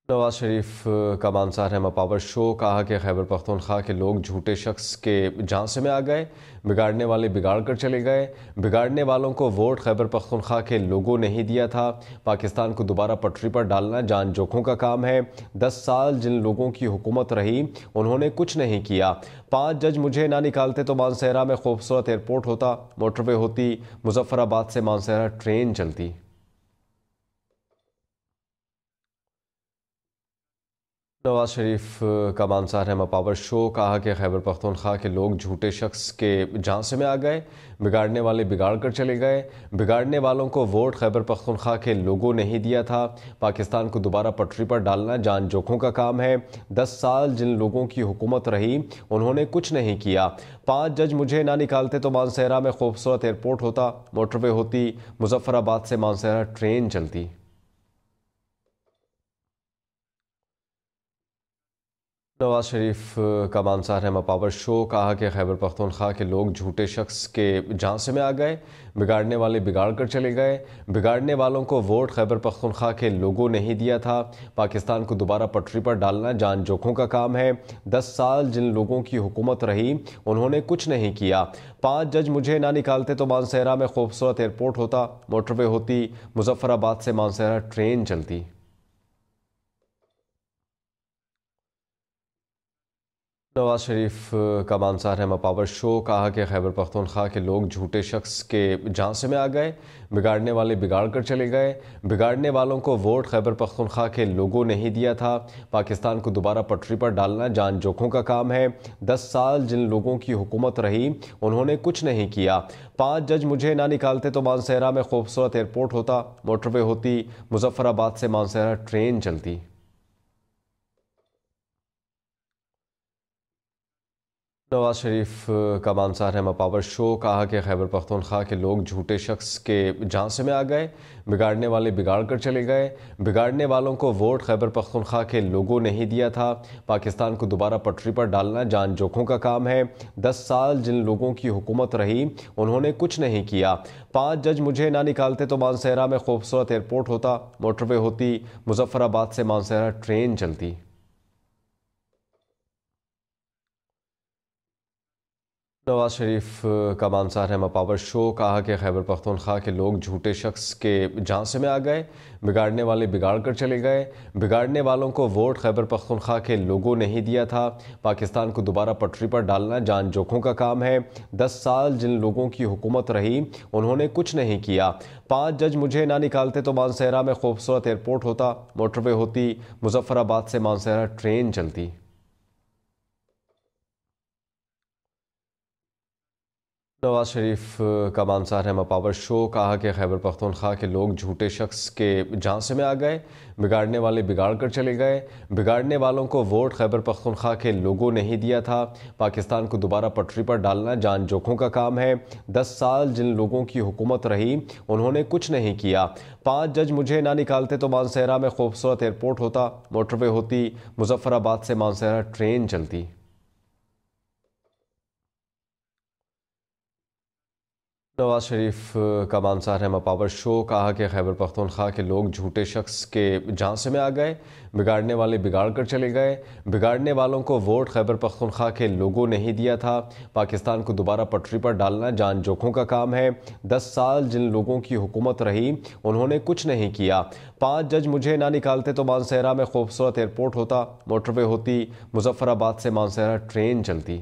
नवाज शरीफ का मानसार है power show. कहा कि खैबर पख्तूनख्वा के लोग झूठे शख्स के झांसे में आ गए, बिगाड़ने वाले बिगाड़ कर चले गए। बिगाड़ने वालों को वोट खैबर पख्तूनख्वा के लोगों ने ही दिया था। पाकिस्तान को दोबारा पटरी पर डालना जान जोखों का काम है। 10 साल जिन लोगों की हुकूमत रही उन्होंने कुछ नहीं किया। 5 जज मुझे ना निकालते तो मानसहरा में खूबसूरत एयरपोर्ट होता, मोटरवे होती, मुजफ्फराबाद से मानसहरा ट्रेन चलती। नवाज शरीफ का मानसार है पावर शो। कहा कि खैबर पख्तूनख्वा के लोग झूठे शख्स के झांसे में आ गए, बिगाड़ने वाले बिगाड़ कर चले गए। बिगाड़ने वालों को वोट खैबर पख्तूनख्वा के लोगों ने ही दिया था। पाकिस्तान को दोबारा पटरी पर डालना जान जोखों का काम है। 10 साल जिन लोगों की हुकूमत रही उन्होंने कुछ नहीं किया। 5 जज मुझे ना निकालते तो मानसहरा में खूबसूरत एयरपोर्ट होता, मोटरवे होती, मुजफ्फराबाद से मानसहरा ट्रेन चलती। नवाज शरीफ का मानसार है पावर शो। कहा कि खैबर पख्तूनख्वा के लोग झूठे शख्स के झांसे में आ गए, बिगाड़ने वाले बिगाड़ कर चले गए। बिगाड़ने वालों को वोट खैबर पख्तूनख्वा के लोगों ने ही दिया था। पाकिस्तान को दोबारा पटरी पर डालना जान जोखों का काम है। 10 साल जिन लोगों की हुकूमत रही उन्होंने कुछ नहीं किया। 5 जज मुझे ना निकालते तो मानसहरा में खूबसूरत एयरपोर्ट होता, मोटरवे होती, मुजफ्फराबाद से मानसहरा ट्रेन चलती। नवाज शरीफ का मानसार है पावर शो। कहा कि खैबर पख्तूनख्वा के लोग झूठे शख्स के झांसे में आ गए, बिगाड़ने वाले बिगाड़ कर चले गए। बिगाड़ने वालों को वोट खैबर पख्तूनख्वा के लोगों ने ही दिया था। पाकिस्तान को दोबारा पटरी पर डालना जान जोखों का काम है। 10 साल जिन लोगों की हुकूमत रही उन्होंने कुछ नहीं किया। 5 जज मुझे ना निकालते तो मानसहरा में खूबसूरत एयरपोर्ट होता, मोटरवे होती, मुजफ्फराबाद से मानसहरा ट्रेन चलती। नवाज शरीफ का मानसार है पावर शो। कहा कि खैबर पख्तूनख्वा के लोग झूठे शख्स के झांसे में आ गए, बिगाड़ने वाले बिगाड़ कर चले गए। बिगाड़ने वालों को वोट खैबर पख्तूनख्वा के लोगों ने ही दिया था। पाकिस्तान को दोबारा पटरी पर डालना जान जोखों का काम है। 10 साल जिन लोगों की हुकूमत रही उन्होंने कुछ नहीं किया। 5 जज मुझे ना निकालते तो मानसहरा में खूबसूरत एयरपोर्ट होता, मोटरवे होती, मुजफ्फराबाद से मानसहरा ट्रेन चलती। नवाज शरीफ का मानसार है पावर शो। कहा कि खैबर पख्तूनख्वा के लोग झूठे शख्स के झांसे में आ गए, बिगाड़ने वाले बिगाड़ कर चले गए। बिगाड़ने वालों को वोट खैबर पख्तूनख्वा के लोगों ने ही दिया था। पाकिस्तान को दोबारा पटरी पर डालना जान जोखों का काम है। 10 साल जिन लोगों की हुकूमत रही उन्होंने कुछ नहीं किया। 5 जज मुझे ना निकालते तो मानसहरा में खूबसूरत एयरपोर्ट होता, मोटरवे होती, मुजफ्फराबाद से मानसहरा ट्रेन चलती। नवाज शरीफ का मानसार है पावर शो। कहा कि खैबर पख्तूनख्वा के लोग झूठे शख्स के झांसे में आ गए, बिगाड़ने वाले बिगाड़ कर चले गए। बिगाड़ने वालों को वोट खैबर पख्तूनख्वा के लोगों ने ही दिया था। पाकिस्तान को दोबारा पटरी पर डालना जान जोखों का काम है। 10 साल जिन लोगों की हुकूमत रही उन्होंने कुछ नहीं किया। 5 जज मुझे ना निकालते तो मानसहरा में खूबसूरत एयरपोर्ट होता, मोटरवे होती, मुजफ्फराबाद से मानसहरा ट्रेन चलती। नवाज शरीफ का मानसार है पावर शो। कहा कि खैबर पख्तूनख्वा के लोग झूठे शख्स के झांसे में आ गए, बिगाड़ने वाले बिगाड़ कर चले गए। बिगाड़ने वालों को वोट खैबर पख्तूनख्वा के लोगों ने ही दिया था। पाकिस्तान को दोबारा पटरी पर डालना जान जोखों का काम है। 10 साल जिन लोगों की हुकूमत रही उन्होंने कुछ नहीं किया। 5 जज मुझे ना निकालते तो मानसहरा में खूबसूरत एयरपोर्ट होता, मोटरवे होती, मुजफ्फराबाद से मानसहरा ट्रेन चलती।